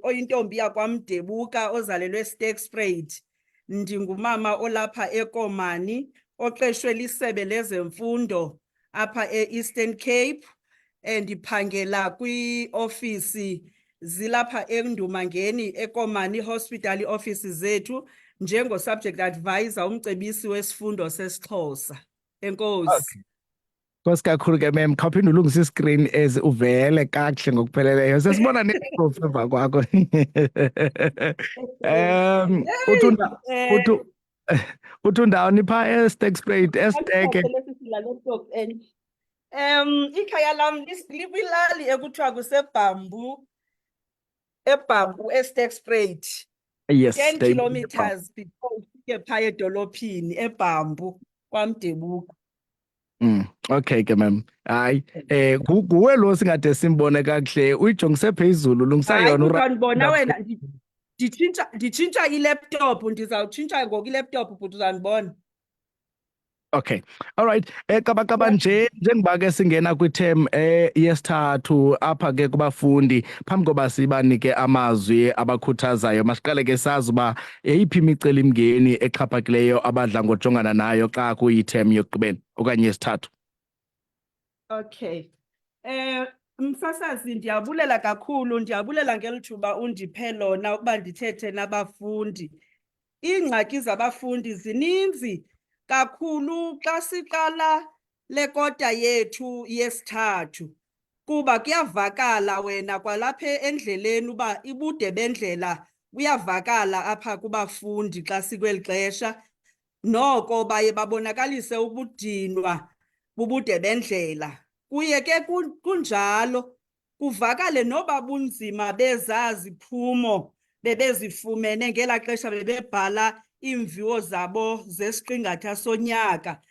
oyintombi yakwaMdebuka ozalelwe Sterkspruit. Ndingumama olapha eKomani oqeshwe lisebe lezemfundo apha e-Eastern Cape. Ndiphangela kwiofisi zilapha eNdumangeni eKomani Hospital office zethu njengo-subject advisor, umcebisi wesifundo sesiXhosa. Enkosi. Nkosi kakhulu ke mem, khawuphinde ulungise iscreen as uvele kakuhle ngokupheleleyo. Sesibona neprofi emva kwakho. Uthi undawoni phaa eSterkspruit, Esteke? Ikhaya lam likwilali ekuthiwa kuseBhambu, eBhambu eSterkspruit. Yes, 10 kilometers before ufike phaa edolophini eBhambu kwaMdebuka. Okay ke mem. Hayi, nguwe lo singade simbone kakuhle, uyijongise phezulu, lungisa yona ndibona wena nditshintsha ilaptop, ndizawutshintsha ngoku ilaptop but uzandibona. Okay. All right. Kabakaba njengoba ke singena kwiterm yesithathu apha ke kubafundi, phambi koba sibanike amazwi abakhuthazayo, masiqale ke sazi uba yeyiphi imicelimngeni exhaphakileyo abadla ngojongana nayo xa kuyiterm yokugqibela okanye yesithathu. Okay. Msasazi, ndiyabulela kakhulu, ndiyabulela ngeli thuba undiphe lona ukuba ndithethe nabafundi. Iingxaki zabafundi zininzi kakhulu xa siqala le kota yethu yesithathu, kuba kuyavakala wena kwalapha endleleni uba ibude bendlela buyavakala apha kubafundi xa sikweli xesha. Noko baye babonakalise ubudinwa bubude bendlela. Kuye ke kunjalo kuvakale noba bunzima bezaziphumo bebezifumene ngelaa xesha bebebhala iimviwo zabo zesiqingatha sonyaka.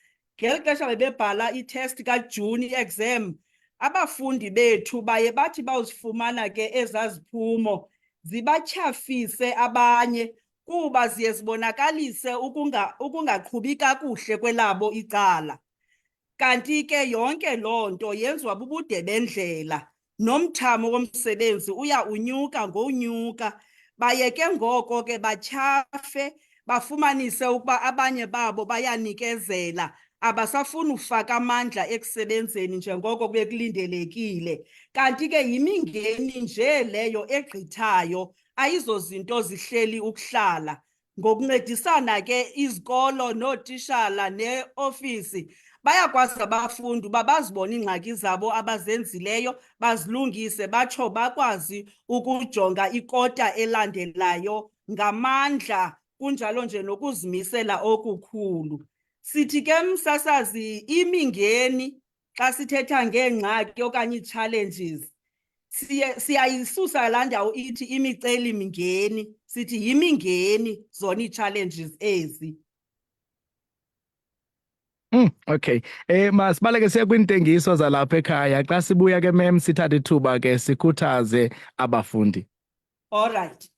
Ngeli xesha bebebhala itest kaJuni, i-exam, abafundi bethu baye bathi bawuzifumana ke ezaziphumo zibatyhafise abanye kuba ziye zibonakalise ukungaqhubi kakuhle kwelabo icala. Kanti ke yonke loo nto yenziwa bubude bendlela, nomthamo womsebenzi unyuka ngonyuka. Baye ke ngoko ke batyhafe, bafumanise ukuba abanye babo bayanikezela, abasafuni ufaka amandla ekusebenzeni njengoko bekulindelekile. Kanti ke yimingeni nje leyo egqithayo, ayizozinto zihleli ukuhlala. Ngokuncedisana ke izikolo nootishala neofisi bayakwazi abafundi uba bazibone iingxaki zabo abazenzileyo, bazilungise, batsho bakwazi ukujonga ikota elandelayo ngamandla, kunjalo nje nokuzimisela okukhulu. Sithi ke msasazi, imingeni xa sithetha ngeengxaki okanye ii-challenges, siyayisusa laa ndawo ithi imicelimingeni, sithi yimingeni zona ii-challenges ezi. Okay. Masibaleke siya kwintengiso zalapha ekhaya. Xa sibuya ke mem sithathe ithuba ke sikhuthaze abafundi. All right.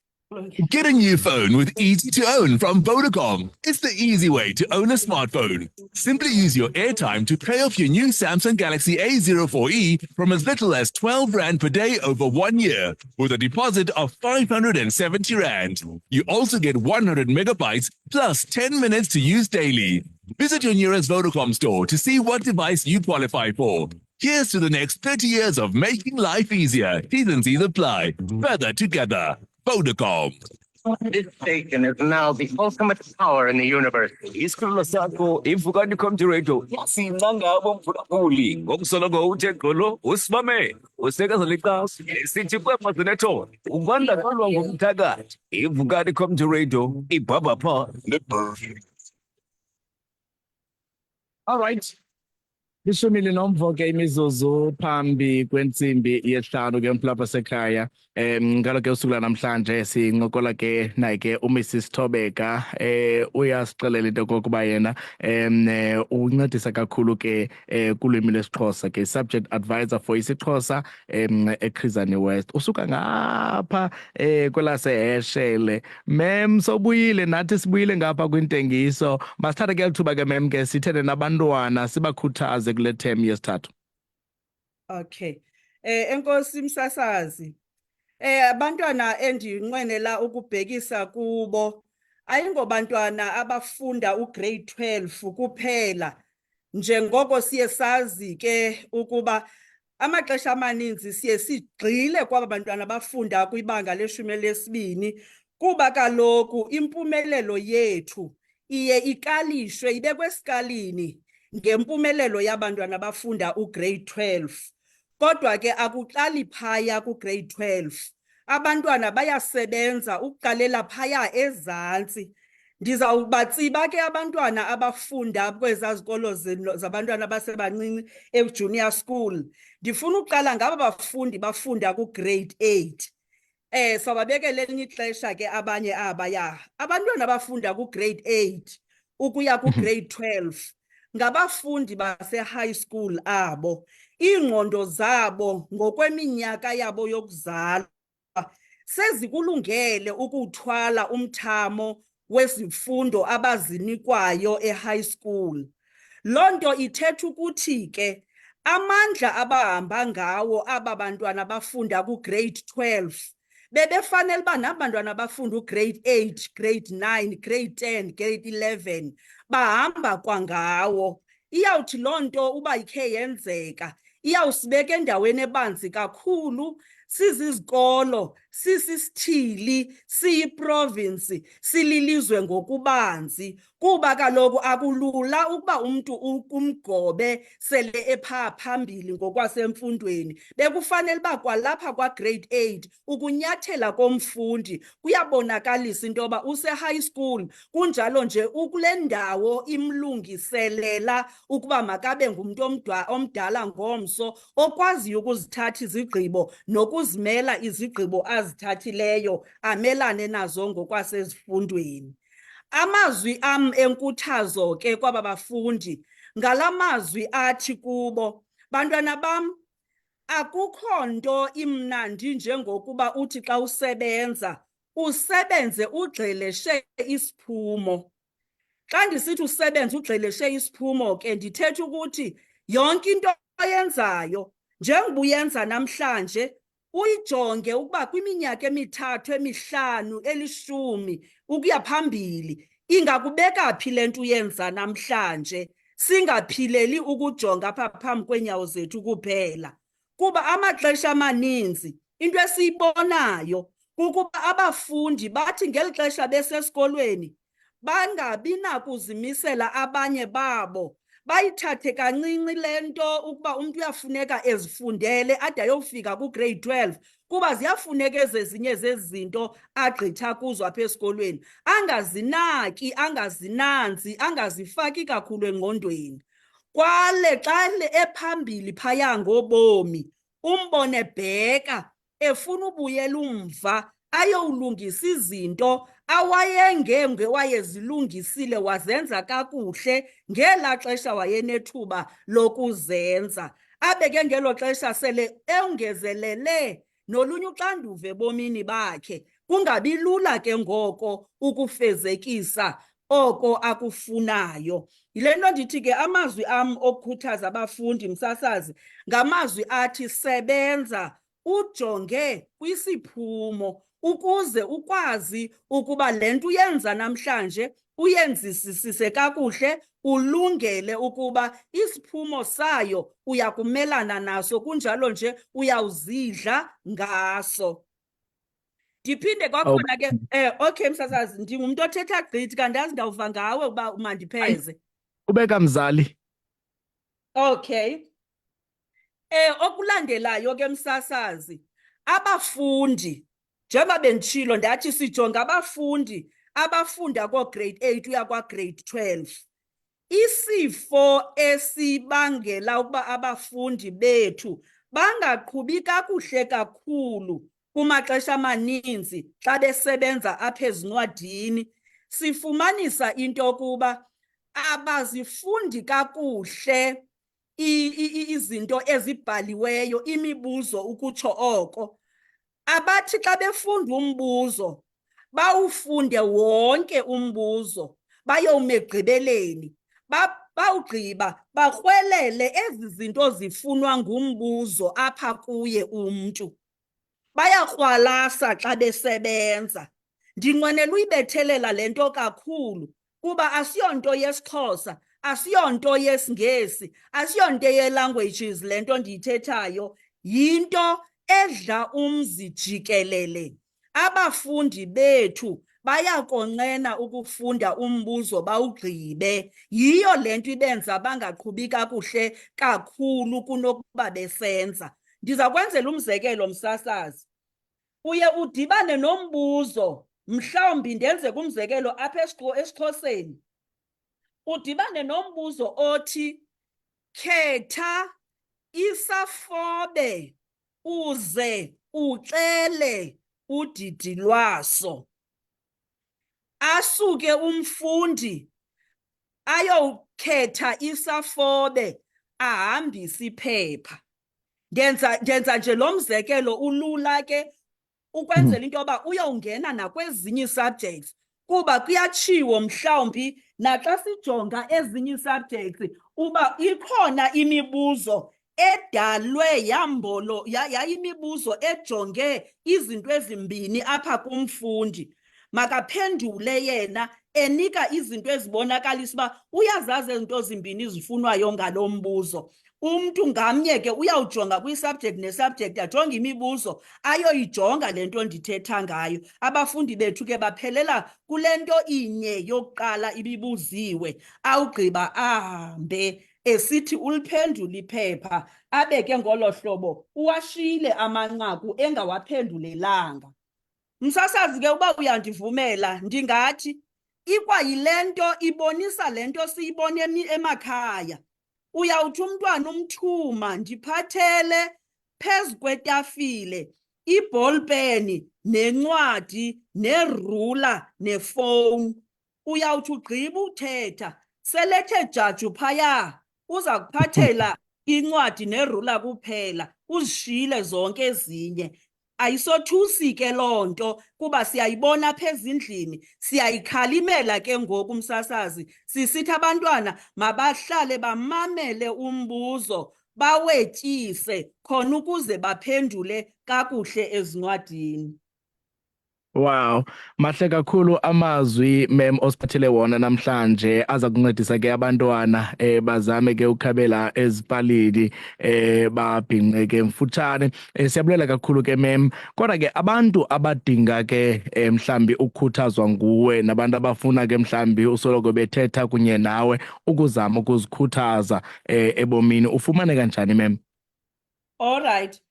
Get a new phone with Easy to Own from Vodacom. It's the easy way to own a smartphone. Simply use your airtime to pay off your new Samsung Galaxy A04e from as little as 12 Rand per day over 1 year with a deposit of 570 Rand. You also get 100 megabytes plus 10 minutes to use daily. Visit your nearest Vodacom store to see what device you qualify for. Here's to the next 30 years of making life easier. T's and C's apply. Further together. Vodacom. This station is now the ultimate power in the universe. Isikhululo sakho ivukani computer singangabo mvulakuli ngokusoloko uthe gqolo usimame useka liqhaso sithi kwemazonetho ubanda qalwa ngomthakathi ivukani computer ibhaba pha nebird. All right. Ishumi linomvo ke imizuzu phambi kwentsimbi yesihlanu ke mphulapha sekhaya. Ngalo ke usuku namhlanje sincokola ke naye ke uMrs Thobeka uyasixelela into kokuba yena uncedisa kakhulu ke kulwimi lesiXhosa ke subject advisor for isiXhosa eKhrizani West. Usuka ngapha kwelaseheshele. Mem sobuyile nathi sibuyile ngapha kwintengiso. Masithathe ke lithuba ke mem ke sithethe nabantwana sibakhuthaze kule term yesithathu. Okay. Enkosi msasazi. Abantwana endinqwenela ukubhekisa kubo ayingobantwana abafunda ugrade 12 kuphela, njengoko siye sazi ke ukuba amaxesha amaninzi siye sigxile kwaba bantwana bafunda kwibanga le-12 kuba kaloku impumelelo yethu iye ikalishwe ibekwe esikalini ngempumelelo yabantwana bafunda ugrade 12. Kodwa ke akuqali phaya kugrade 12. Abantwana bayasebenza ukuqalela phaya ezantsi. Ndizawubatsiba ke abantwana abafunda kwezaa zikolo zabantwana abasebancinci e-junior school. Ndifuna uqala ngaba bafundi bafunda kugrade 8. Sawabekela elinye ixesha ke abanye abaya. Abantwana abafunda kugrade 8 ukuya kugrade 12 ngabafundi base-high school abo. Iingqondo zabo ngokweminyaka yabo yokuzalwa sezikulungele ukuthwala umthamo wezifundo abazinikwayo e-high school. Loo nto ithetha ukuthi ke amandla abahamba ngawo aba bantwana bafunda kugrade 12 bebefanele uba nabantwana bafunda ugrade 8, grade 9, grade 10, grade 11 bahamba kwangawo. Iyawuthi loo nto uba ikhe yenzeka iyawusibeka endaweni ebanzi kakhulu, sizizikolo, sisisithili, siyiprovinsi, sililizwe ngokubanzi, kuba kaloku akulula ukuba umntu umgobe sele ephaa phambili ngokwasemfundweni. Bekufanele uba kwalapha kwagrade 8 ukunyathela komfundi kuyabonakalisa into yoba use-high school, kunjalo nje ukule ndawo imlungiselela ukuba makabe ngumntu omdala ngomso okwaziyo ukuzithatha izigqibo nokuzimela izigqibo azithathileyo amelane nazo ngokwasezifundweni. Amazwi am enkuthazo ke kwaba bafundi ngala mazwi athi kubo, bantwana bam, akukho nto imnandi njengokuba uthi xa usebenza usebenze ugxeleshe isiphumo. Xa ndisithi usebenze ugxeleshe isiphumo ke ndithetha ukuthi yonke into oyenzayo njengoba uyenza namhlanje uyijonge ukuba kwiminyaka emithathu, emihlanu, elishumi ukuya phambili ingakubeka phi le nto uyenza namhlanje, singaphileli ukujonga apha phambi kweenyawo zethu kuphela. Kuba amaxesha amaninzi into esiyibonayo kukuba abafundi bathi ngeli xesha besesikolweni bangabi nakuzimisela abanye babo, bayithathe kancinci le nto ukuba umntu uyafuneka ezifundele ade ayofika kugrade 12 kuba ziyafuneka ezezinye zezi zinto agqitha kuzo apha esikolweni, angazinaki, angazinanzi, angazifaki kakhulu engqondweni. Kwale xa ephambili phaya ngobomi umbone bheka efuna ubuyela umva ayowulungisa izinto awayezilungisile wazenza kakuhle ngelaa xesha wayenethuba lokuzenza, abe ke ngelo xesha sele ongezelele nolunye uxanduva ebomini bakhe, kungabi lula ke ngoko ukufezekisa oko akufunayo. Yile nto ndithi ke amazwi am okukhuthaza abafundi, msasazi, ngamazwi athi sebenza, ujonge kwisiphumo ukuze ukwazi ukuba le nto uyenza namhlanje uyenzisisise kakuhle, ulungele ukuba isiphumo sayo uyakumelana naso, kunjalo nje uyawuzidla ngaso. Ndiphinde kwakhona ke okay msasazi, ndingumntu othetha gqithi kanti azi ndawuva ngawe uba mandipheze. Ubeka mzali. Okay. Okulandelayo ke msasazi, abafundi njengoba benditshilo ndathi sijonga abafundi abafunda ko-grade 8 uya kwa-grade 12. Isifo esibangela ukuba abafundi bethu bangaqhubi kakuhle kakhulu kumaxesha amaninzi xa besebenza apha ezincwadini, sifumanisa into yokuba abazifundi kakuhle izinto ezibhaliweyo, imibuzo ukutsho oko. Abathi xa befunda umbuzo bawufunde wonke umbuzo bayowuma ekugqibeleni, bawugqiba bakrwelele ezi zinto zifunwa ngumbuzo apha kuye umntu. bayakrwalasa xa besebenza. Ndinqwenela uyibethelela le nto kakhulu kuba asiyonto yesiXhosa, asiyonto yesiNgesi, asiyonto ye-languages le nto ndiyithethayo, yinto edla umzi jikelele. Abafundi bethu bayakonqena ukufunda umbuzo bawugqibe. Yiyo le nto ibenza bangaqhubi kakuhle kakhulu kunokuba besenza. Ndiza kwenzela umzekelo, msasazi. Uye udibane nombuzo, mhlawumbi ndenze kumzekelo apha esiXhoseni. Udibane nombuzo othi, khetha isafobe uze uxele udidi lwaso. Asuke umfundi ayokhetha isafobe ahambise iphepha. Ndenza nje lo mzekelo ulula ke ukwenzela into yoba uyowungena nakwezinye ii-subjects kuba kuyatshiwo mhlawumbi naxa sijonga ezinye ii-subjects uba ikhona imibuzo edalwe yayimibuzo ejonge izinto ezimbini apha kumfundi. Makaphendule yena enika izinto ezibonakalisa uba uyazazi ezinto zimbini zifunwayo ngalo mbuzo. Umntu ngamnye ke uyawujonga kwi-subject ne-subject ajonge imibuzo ayoyijonga le nto ndithetha ngayo. Abafundi bethu ke baphelela kule nto inye yokuqala ibibuziwe, awugqiba ahambe esithi uliphendula iphepha, abe ke ngolo hlobo uwashiyile amanqaku engawaphendulelanga. Msasazi ke uba uyandivumela ndingathi ikwayile nto ibonisa le nto siyibone emakhaya. Uyawuthi umntwana umthuma ndiphathele phezu kwetafile ibholpeni nencwadi nerula nefowuni. Uyawuthi ugqiba uthetha selethe jaju phaya uza kuphathela incwadi nerula kuphela uzishiyile zonke ezinye. Ayisothusi ke loo nto kuba siyayibona apha ezindlini, siyayikhalimela ke ngoku msasazi. Sisithi abantwana mabahlale bamamele umbuzo, bawetyise khona ukuze baphendule kakuhle ezincwadini. Wow, mahle kakhulu amazwi mem osiphathele wona namhlanje aza kuncedisa ke abantwana bazame ke ukukhabela ezipalini babhinqe ke mfutshane. Siyabulela kakhulu ke mem, kodwa ke abantu abadinga ke mhlambi ukukhuthazwa nguwe nabantu abafuna ke mhlambi usoloko bethetha kunye nawe ukuzama ukuzikhuthaza ebomini ufumaneka njani mem? All right.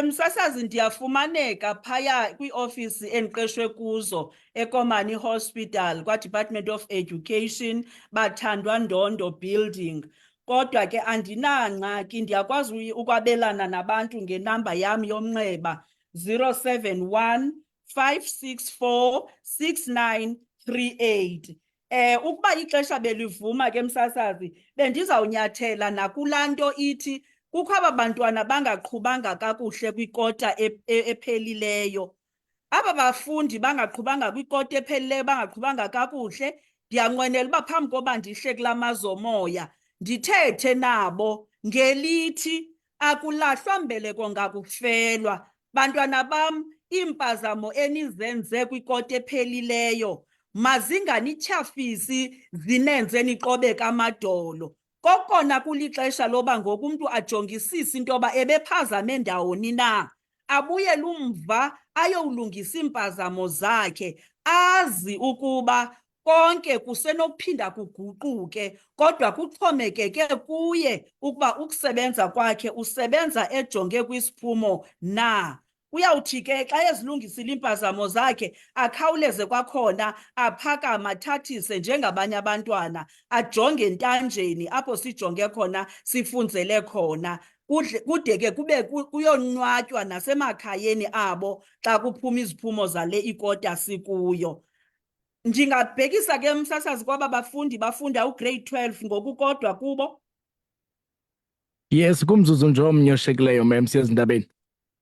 Msasazi ndiyafumaneka phaya kwiofisi endiqeshwe kuzo eKomani Hospital kwaDepartment of Education, Bathandwa Ndondo Building. Kodwa ke andinangxaki, ndiyakwazi ukwabelana nabantu ngenamba yam yomnxeba 071 564 6938. Ukuba ixesha belivuma ke msasazi bendizawunyathela nakulaa nto ithi kukho aba bantwana bangaqhubanga kakuhle kwikota ephelileyo. Aba bafundi bangaqhubanga kwikota ephelileyo, bangaqhubanga kakuhle, ndiyanqwenela uba phambi koba ndihle kulaa mazomoya ndithethe nabo ngelithi akulahlwa mbeleko ngakufelwa. Bantwana bam, iimpazamo enizenze kwikota ephelileyo mazinganityhafisi zinenze niqobeka amadolo. Kokona kulixesha loba ngoku umntu ajongisise into yoba ebephazame ndawoni na, abuyele umva ayowulungisa iimpazamo zakhe, azi ukuba konke kusenokuphinda kuguquke, kodwa kuxhomekeke kuye ukuba ukusebenza kwakhe usebenza ejonge kwisiphumo na. Uyawuthi ke xa ezilungisile iimpazamo zakhe akhawuleze kwakhona aphakame athathise njengabanye abantwana, ajonge entanjeni apho sijonge khona sifunzele khona. Kude ke kube kuyonwatywa nasemakhayeni abo xa kuphuma iziphumo zale ikota sikuyo. Ndingabhekisa ke msasazi kwaba bafundi bafunda ugrade 12 ngokukodwa kubo. Yes, kumzuzu nje omnye oshiyekileyo mem siyezindabeni.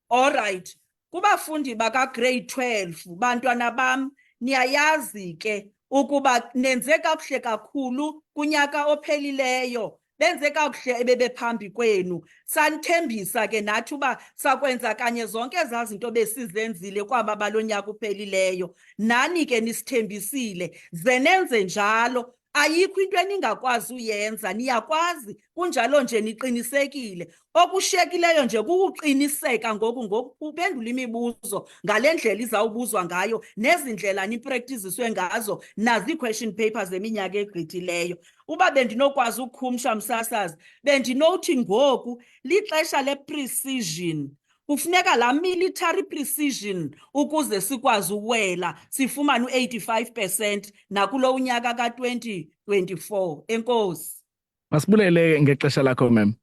All right. Kubafundi baka-grade 12, bantwana bam, niyayazi ke ukuba nenze kakuhle kakhulu kunyaka ophelileyo. benze kakuhle ebebephambi kwenu. Sanithembisa ke nathi uba sakwenza kanye zonke ezaa zinto besizenzile kwaba balonyaka uphelileyo. Nani ke nisithembisile, ze nenze njalo. Ayikho into eningakwazi uyenza, niyakwazi, kunjalo nje niqinisekile. Okushiyekileyo nje kukuqiniseka ngoku uphendula imibuzo ngale ndlela izawubuzwa ngayo nezindlela niprektiziswe ngazo nazii-question papers zeminyaka egqithileyo. Uba bendinokwazi ukukhumsha msasazi, bendinothi ngoku lixesha le-precision. Kufuneka laa military precision ukuze sikwazi uwela sifumane u-85% nakulo unyaka ka-2024. Enkosi. Masibulele ngexesha lakho mem.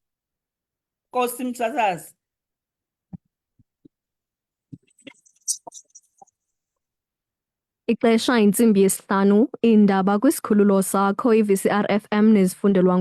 Nkosi msasazi. Ixesha intsimbi yesihlanu, iindaba kwisikhululo sakho i-VCR FM nezifundelwa